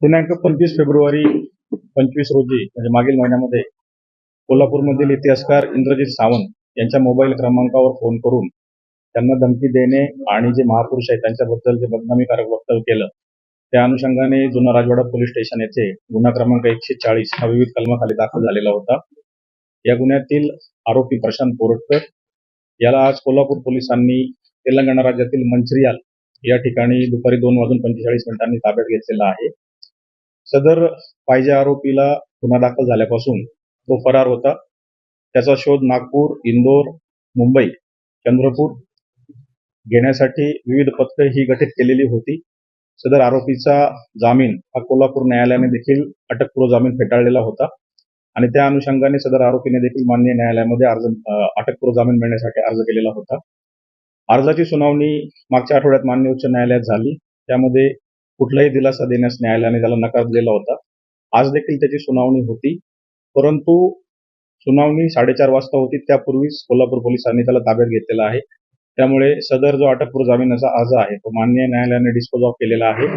दिनांक 25 फेब्रुवारी रोजी म्हणजे मागील महिन्यामध्ये कोल्हापूरमधील इतिहासकार इंद्रजित सावंत यांच्या मोबाईल क्रमांकावर फोन करून त्यांना धमकी देणे आणि जे महापुरुष आहेत त्यांच्याबद्दल जे बदनामीकारक वक्तव्य केलं त्या अनुषंगाने जुना राजवाडा पोलीस स्टेशन येथे गुन्हा क्रमांक 140 हा विविध कलमाखाली दाखल झालेला होता. या गुन्ह्यातील आरोपी प्रशांत पोरटकर याला आज कोल्हापूर पोलिसांनी तेलंगणा राज्यातील मंचिर्याल या ठिकाणी दुपारी 2:45 ताब्यात घेतलेला आहे. सदर पाहिजे आरोपीला गुन्हा दाखल झाल्यापासून तो फरार होता. त्याचा शोध नागपूर, इंदोर, मुंबई, चंद्रपूर घेण्यासाठी विविध पथकं ही गठीत केलेली होती. सदर आरोपीचा जामीन हा कोल्हापूर न्यायालयाने देखील अटकपूर्व जामीन फेटाळलेला होता आणि त्या अनुषंगाने सदर आरोपीने देखील माननीय न्यायालयामध्ये अटकपूर्व जामीन मिळण्यासाठी अर्ज केलेला होता. अर्जाची सुनावणी मागच्या आठवड्यात माननीय उच्च न्यायालयात झाली. त्यामध्ये कुठलाही दिलासा देण्यास न्यायालयाने त्याला नकार दिलेला होता. आज देखील त्याची सुनावणी होती, परंतु सुनावणी 4:30 वाजता होती. त्यापूर्वीच कोल्हापूर पोलिसांनी त्याला ताब्यात घेतलेला आहे. त्यामुळे सदर जो अटकपूर्व जामिनाचा अर्ज आहे तो माननीय न्यायालयाने डिस्पोज ऑफ केलेला आहे.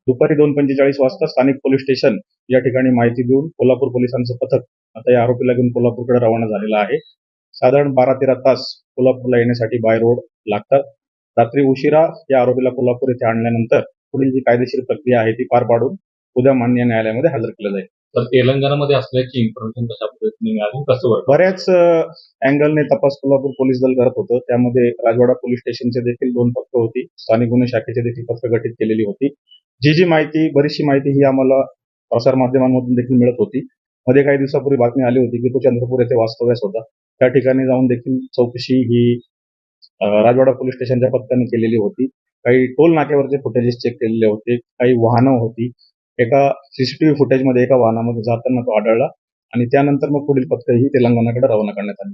दुपारी 2:45 वाजता स्थानिक पोलीस स्टेशन या ठिकाणी माहिती देऊन कोल्हापूर पोलिसांचं पथक आता या आरोपीला घेऊन कोल्हापूरकडे रवाना झालेलं आहे. साधारण 12-13 तास कोल्हापूरला येण्यासाठी बाय रोड लागतात. रात्री उशिरा या आरोपीला कोल्हापूर येथे आणल्यानंतर पुढील जी कायदेशीर प्रक्रिया आहे ती पार पाडून उद्या माननीय न्यायालयामध्ये हजर केलं जाईल. तर तेलंगणामध्ये असल्याची इन्फॉर्मेशन कशा पद्धतीने मिळाली, कसं वाटतं? बऱ्याच अँगलने तपास कोल्हापूर पोलीस दल करत होतं. त्यामध्ये राजवाडा पोलीस स्टेशनचे देखील 2 पथकं होती. स्थानिक गुन्हे शाखेची देखील पथकं गठीत केलेली होती. जी माहिती, बरीचशी माहिती ही आम्हाला प्रसार माध्यमांमधून देखील मिळत होती. मध्ये काही दिवसापूर्वी बातमी आली होती की तो चंद्रपूर येथे वास्तव्यास होता. त्या ठिकाणी जाऊन देखील चौकशी ही राजवाडा पोलीस स्टेशनच्या पथकाने केलेली होती. काही टोल नाक्यावरचे फुटेजेस चेक केलेले होते. काही वाहनं होती. एका सीसीटीव्ही फुटेजमध्ये एका वाहनामध्ये जाताना तो आढळला आणि त्यानंतर मग पुढील पथक ही तेलंगणाकडे रवाना करण्यात आली.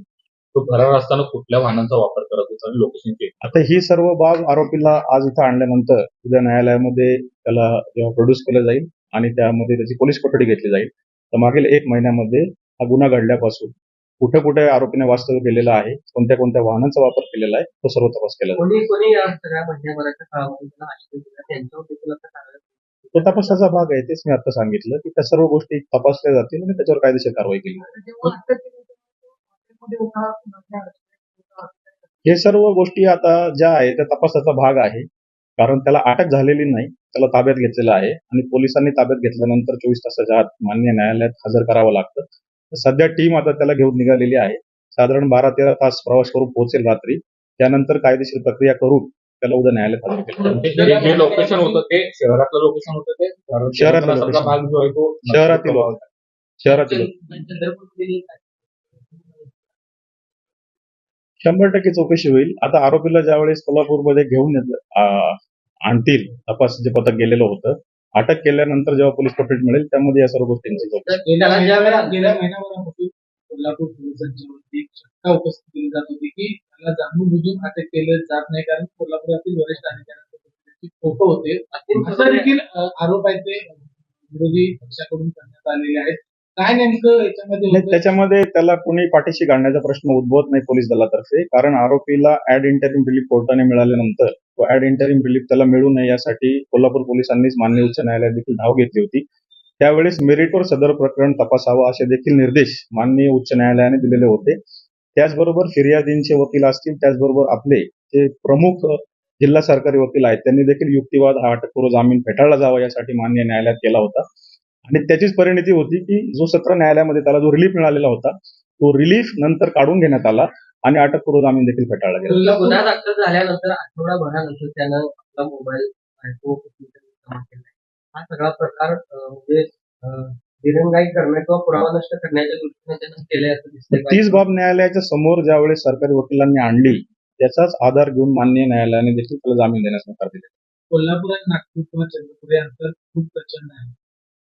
तो फरार असताना कुठल्या वाहनांचा वापर करत होता आणि लोकेशन चेक? आता ही सर्व बाब आरोपीला आज इथं आणल्यानंतर उद्या न्यायालयामध्ये त्याला जेव्हा प्रोड्यूस केलं जाईल आणि त्यामध्ये त्याची पोलीस कोठडी घेतली जाईल, तर मागील 1 महिन्यामध्ये हा गुन्हा घडल्यापासून कुठे कुठे आरोपीने वास्तव्य केलेलं आहे, कोणत्या कोणत्या वाहनांचा वापर केलेला आहे, तो सर्व तपास केला जाईल. कोणी या सगळ्या महिन्याभराच्या काळामध्ये त्याला आश्रय दिला, त्यांच्यावर देखील आता कारवाई तो तपासाचा भाग आहे. तेच मी आता सांगितलं की त्या सर्व गोष्टी तपासल्या जातील आणि त्याच्यावर कायदेशीर कारवाई केली जाईल. हे सर्व गोष्टी आता ज्या आहेत त्या तपासाचा भाग आहे. कारण त्याला अटक झालेली नाही, त्याला ताब्यात घेतलेलं आहे आणि पोलिसांनी ताब्यात घेतल्यानंतर 24 तासाच्या आत माननीय न्यायालयात हजर करावं लागतं. सध्या टीम आता त्याला घेऊन निघालेली आहे. साधारण 12-13 तास प्रवास करून पोहोचेल रात्री. त्यानंतर कायदेशीर प्रक्रिया करून त्याला उद्या न्यायालयात हजर केलं जाईल. जे लोकेशन होतं ते शहरातलं लोकेशन होतं, ते शहरातलं सगळा location. भाग जो आहे तो शहरातील 100% चौकशी होईल. आता आरोपीला ज्यावेळेस कोल्हापूरमध्ये घेऊन आणतील, तपासाचे पथक गेलेलं होतं, अटक केल्यानंतर जेव्हा पोलीस कोठडी मिळेल त्यामध्ये या सर्व गोष्टींची चौकशी. त्याला गेल्या महिन्याभरापासून कोल्हापूर पोलिसांच्या वरती एक शंका उपस्थित केली जात होती की त्याला जाणून बुजून अटक केलं जात नाही, कारण कोल्हापुरातील वरिष्ठ अधिकाऱ्यांचे फोटो होते. असा देखील आरोप आहे ते विरोधी पक्षाकडून करण्यात आलेले आहेत. काय नेमकं याच्यामध्ये नाही, त्याच्यामध्ये त्याला कोणी पाठीशी घालण्याचा प्रश्न उद्भवत नाही पोलीस दलातर्फे. कारण आरोपीला ऍड इंटरिम रिलीफ कोर्टाने मिळाल्यानंतर तो ऍड इंटरिम रिलीफ त्याला मिळू नये यासाठी कोल्हापूर पोलिसांनीच माननीय उच्च न्यायालयात देखील धाव घेतली होती. त्यावेळेस मेरिटवर सदर प्रकरण तपासावं असे देखील निर्देश माननीय उच्च न्यायालयाने दिलेले होते. त्याचबरोबर फिर्यादींचे वकील असतील, त्याचबरोबर आपले जे प्रमुख जिल्हा सरकारी वकील आहेत त्यांनी देखील युक्तिवाद हा अटकपूर्व जामीन फेटाळला जावा यासाठी माननीय न्यायालयात केला होता आणि त्याचीच परिणती होती की जो सत्र न्यायालयामध्ये त्याला जो रिलीफ मिळालेला होता तो रिलीफ नंतर काढून घेण्यात आला आणि अटकपूर्व जामीन देखील फेटाळला गेला. गुन्हा दाखल झाल्यानंतर आठवडाभरानंतर त्यानं आपला मोबाईल जमा केला. हा सगळा प्रकार म्हणजे दिरंगाई करणे किंवा पुरावा नष्ट करण्याच्या दृष्टीने त्यानं केले असं दिसतंय. तीच बाब न्यायालयाच्या समोर ज्यावेळेस सरकारी वकिलांनी आणली त्याचाच आधार घेऊन माननीय न्यायालयाने देखील त्याला जामीन देण्यास नकार दिला. कोल्हापूर आणि नागपूर किंवा चंद्रपूर हे अंतर खूप प्रचंड आहे.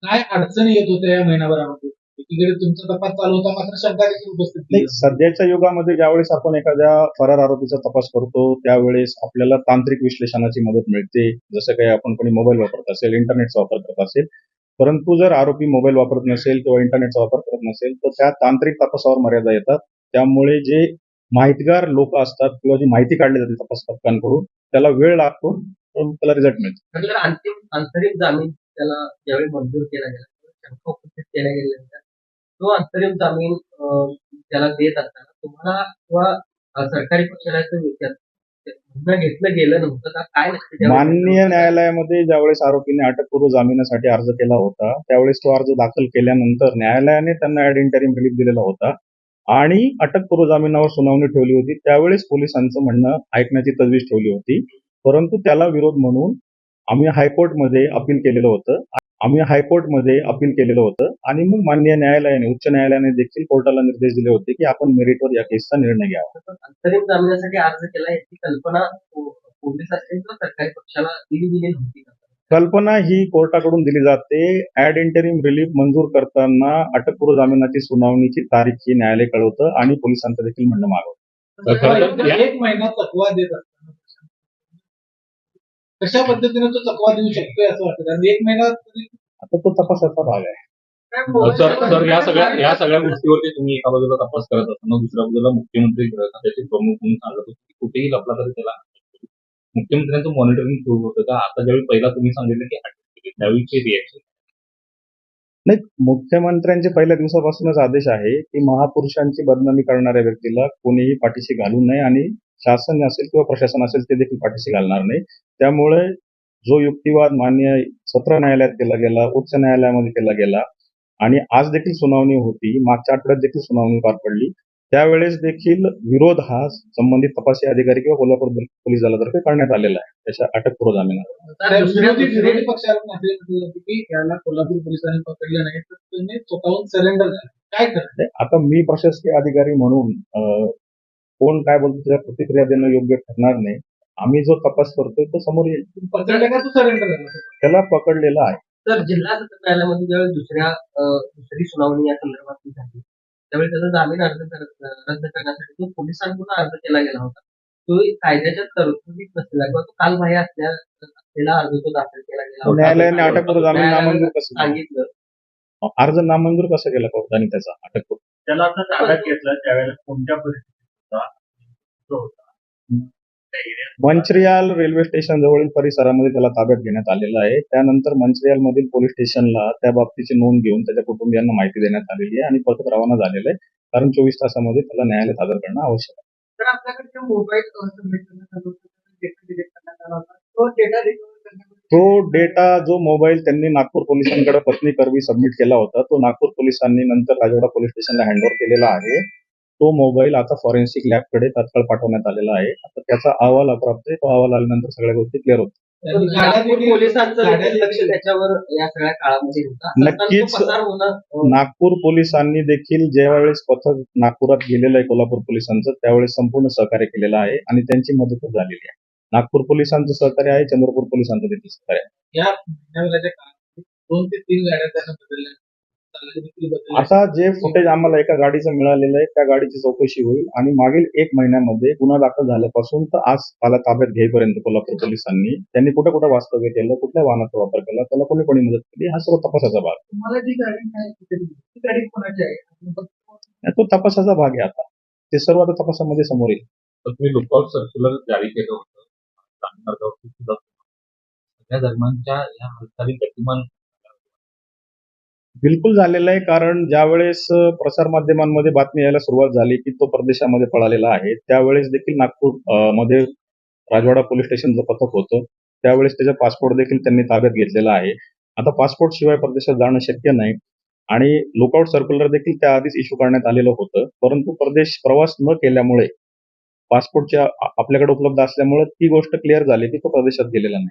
काय अडचणी येत होत्या या महिनाभरामध्ये? एकीकडे तुमचा तपास चालू होता, मात्र शंका देखील उपस्थित नाही, सध्याच्या युगामध्ये ज्यावेळेस आपण एखाद्या फरार आरोपीचा तपास करतो त्यावेळेस आपल्याला तांत्रिक विश्लेषणाची मदत मिळते. जसं काही आपण कोणी मोबाईल वापरत असेल, इंटरनेटचा वापर करत असेल, परंतु जर आरोपी मोबाईल वापरत नसेल किंवा इंटरनेटचा वापर करत नसेल तर त्या तांत्रिक तपासावर मर्यादा येतात. त्यामुळे जे माहितगार लोक असतात किंवा जी माहिती काढली जाते तपास पथकांकडून त्याला वेळ लागतो, पण त्याला रिझल्ट मिळतो. अंतिम आंतरिक जामीन त्याला ज्यावेळी मंजूर केला गेला तेव्हा शंका उपस्थित केल्या गेल्यानंतर तो अंतरिम जामीन त्याला देत असताना तुम्हाला किंवा सरकारी पक्षाला याचा विचार म्हणणं घेतलं गेलं नव्हतं का काय नक्की त्यावेळी माननीय न्यायालयामध्ये ज्यावेळेस आरोपीने अटकपूर्व जामिनासाठी अर्ज केला होता त्यावेळेस तो अर्ज दाखल केल्यानंतर न्यायालयाने त्यांना ऍड इंटरिम रिलीफ दिलेला होता आणि अटकपूर्व जामिनावर सुनावणी ठेवली होती. त्यावेळेस पोलिसांचं म्हणणं ऐकण्याची तजवीज ठेवली होती, परंतु त्याला विरोध म्हणून आम्ही हायकोर्टमध्ये अपील केलेलं होतं आणि मग माननीय न्यायालयाने उच्च न्यायालयाने देखील कोर्टाला निर्देश दिले होते की आपण मेरिटवर या केसचा निर्णय घ्यावा. अंतरिम जामिनासाठी अर्ज केला याची कल्पना पोलीस असेल किंवा सरकारी पक्षाला दिली नव्हती का? कल्पना ही कोर्टाकडून दिली जाते. ऍड इंटरिम रिलीफ मंजूर करताना अटकपूर्व जामिनाची सुनावणीची तारीख ही न्यायालय कळवतं आणि पोलिसांचं देखील म्हणणं मागवतं. तर खरं तर या- एक महिना चकवा देत असताना कशा पद्धतीने तो चकवा देऊ शकतोय असं वाटतं, कारण एक महिना तरी आता तो तपासाचा भाग आहे. सर या सगळ्या गोष्टीवरती तुम्ही एका बाजूला तपास करत असताना दुसऱ्या बाजूला मुख्यमंत्री गृह खात्याचे प्रमुख म्हणून सांगत होते की कुठेही लपला तरी त्याला मुख्यमंत्र्यांचं मॉनिटरिंग सुरू होतं का? आता ज्यावेळी पहिला तुम्ही सांगितलं की अटक केली त्यावेळीची रिएक्शन नाही, मुख्यमंत्र्यांचे पहिल्या दिवसापासूनच आदेश आहे की महापुरुषांची बदनामी करणाऱ्या व्यक्तीला कोणीही पाठीशी घालू नये आणि शासन असेल किंवा प्रशासन असेल ते देखील पाठीशी घालणार नाही. त्यामुळे जो युक्तिवाद मान्य सत्र न्यायालयात केला गेला, उच्च न्यायालयामध्ये केला गेला आणि आज देखील सुनावणी होती, मागच्या आठवड्यात देखील सुनावणी पार पडली, त्यावेळेस देखील विरोध हा संबंधित तपासी अधिकारी किंवा कोल्हापूर पोलीस दलातर्फे करण्यात आलेला आहे त्याच्या अटकपूर्व जामिनावर. तर विरोधी पक्षाला असे म्हटलं होतं की याला कोल्हापूर पोलिसांनी पकडलं नाही तर तुम्ही स्वतःहून सरेंडर झाला, काय करत? आता मी प्रशासकीय अधिकारी म्हणून कोण काय बोलतो त्याला प्रतिक्रिया देणं योग्य ठरणार नाही. आम्ही जो तपास करतोय तो समोर येईल. पकडलं का तू सरेंडर झाला? त्याला पकडलेला आहे. तर जिल्हा सत्र न्यायालयामध्ये ज्यावेळी दुसरी सुनावणी या संदर्भात झाली त्यावेळी त्याचा जामीन रद्द करण्यासाठी तो पोलिसांकडून अर्ज केला गेला होता. तो कायद्याच्या तरतुदीत नसलेला किंवा तो कालबाह्य असलेला अर्ज तो दाखल केला गेला होता. न्यायालयाने अटकपूर्व जामीन न्यायालयाने नामंजूर कसं केलं? सांगितलं अर्ज नामंजूर कसं केला कोर्टाने त्याचा अटकपूर्व? त्याला आता ताब्यात घेतलं त्यावेळेला कोणत्या परिस्थितीत होता तो होता त्या एरियात मंचरियाल रेल्वे स्टेशन जवळील परिसरामध्ये त्याला ताब्यात घेण्यात आलेलं आहे. त्यानंतर मंचरियाल मधील पोलीस स्टेशनला त्या बाबतीची नोंद घेऊन त्याच्या कुटुंबियांना माहिती देण्यात आलेली आहे आणि पथक रवाना झालेलं आहे, कारण 24 तासामध्ये त्याला न्यायालयात हजर करणं आवश्यक आहे. तर आपल्याकडे जे मोबाईल सबमिट करण्यात आला होता, डेटा डिलीट करण्यात आला होता, तो डेटा रिकव्हर करण्यामध्ये तो डेटा जो मोबाईल त्यांनी नागपूर पोलिसांकडे पत्नी करवी सबमिट केला होता तो नागपूर पोलिसांनी नंतर राजवाडा पोलीस स्टेशनला हँडओव्हर केलेला आहे. तो मोबाईल आता फॉरेन्सिक लॅबकडे तात्काळ पाठवण्यात आलेला आहे. आता त्याचा अहवाल अप्राप्त आहे. तो अहवाल आल्यानंतर सगळ्या गोष्टी क्लिअर होतील. नागपूर पोलिसांचं देखील लक्ष त्याच्यावर या सगळ्या काळामध्ये होतं. नक्कीच. तो पसार होणं नागपूर पोलिसांनी देखील ज्यावेळेस पथक नागपुरात गेलेलं आहे कोल्हापूर पोलिसांचं त्यावेळेस संपूर्ण सहकार्य केलेलं आहे आणि त्यांची मदत झालेली आहे. नागपूर पोलिसांचं सहकार्य आहे, चंद्रपूर पोलिसांचं देखील सहकार्य आहे. या महिन्याभराच्या काळात 2 ते 3 गाड्या त्यानं बदलल्या, चालक देखील बदलले. आता जे फुटेज आम्हाला एका गाडीचं मिळालेलं आहे त्या गाडीची चौकशी होईल आणि मागील 1 महिन्यामध्ये गुन्हा दाखल झाल्यापासून तर आज त्याला ताब्यात घेईपर्यंत कोल्हापूर पोलिसांनी त्यांनी कुठं कुठं वास्तव्य केलं, कुठल्या वाहनाचा वापर केला, त्याला कोणी कोणी मदत केली, हा सर्व तपासाचा भाग तुम्हाला जी गाडी मिळाली ती गाडी कोणाची आहे? आहे. तो तपासाचा भाग आहे. आता ते सर्व आता तपासामध्ये समोर येईल. तर तुम्ही लुकआउट सर्क्युलर जारी केलं होतं जामीन अर्जावरती सुद्धा सगळ्या दरम्यानच्या या हालचाली गतिमान बिलकुल झालेलं आहे, कारण ज्यावेळेस प्रसारमाध्यमांमध्ये बातमी यायला सुरुवात झाली की तो परदेशामध्ये पळालेला आहे त्यावेळेस देखील नागपूर मध्ये राजवाडा पोलीस स्टेशनचं पथक होतं. त्यावेळेस त्याचा पासपोर्ट देखील त्यांनी ताब्यात घेतलेला आहे. आता पासपोर्ट शिवाय परदेशात जाणं शक्य नाही आणि लुकआउट सर्क्युलर देखील त्याआधीच इश्यू करण्यात आलेलं होतं, परंतु परदेश प्रवास न केल्यामुळे पासपोर्टच्या आपल्याकडे उपलब्ध असल्यामुळे ती गोष्ट क्लिअर झाली की तो परदेशात गेलेला नाही.